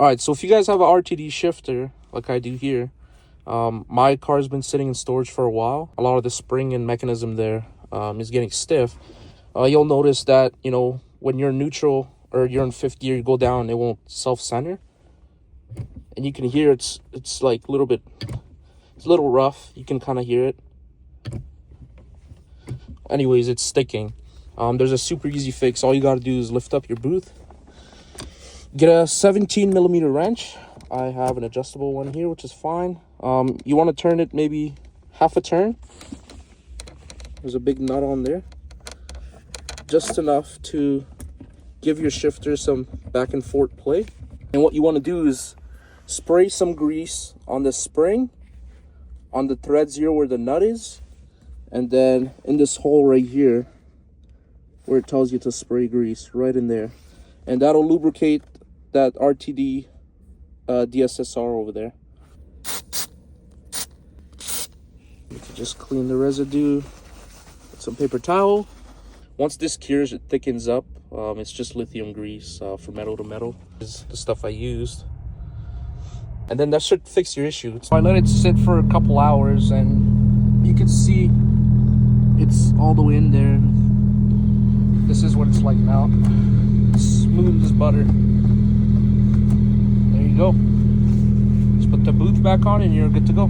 All right, so if you guys have a RTD shifter like I do here, my car's been sitting in storage for a while. A lot of the spring and mechanism there is getting stiff. You'll notice that, you know, when you're in neutral or you're in fifth gear, you go down, it won't self-center. And you can hear it's like a little bit, it's a little rough. You can kind of hear it. Anyways, it's sticking. There's a super easy fix. All you got to do is lift up your booth. Get a 17mm wrench. I have an adjustable one here, which is fine. You want to turn it maybe half a turn. There's a big nut on there. Just enough to give your shifter some back and forth play. And what you want to do is spray some grease on the spring, on the threads here where the nut is, and then in this hole right here where it tells you to spray grease, right in there. And that'll lubricate that RTD DSSR over there. You can just clean the residue with some paper towel. Once this cures, it thickens up. It's just lithium grease for metal to metal. This is the stuff I used. And then that should fix your issue. So I let it sit for a couple hours, and you can see it's all the way in there. This is what it's like now. Smooth as butter. There you go. Just put the booth back on and you're good to go.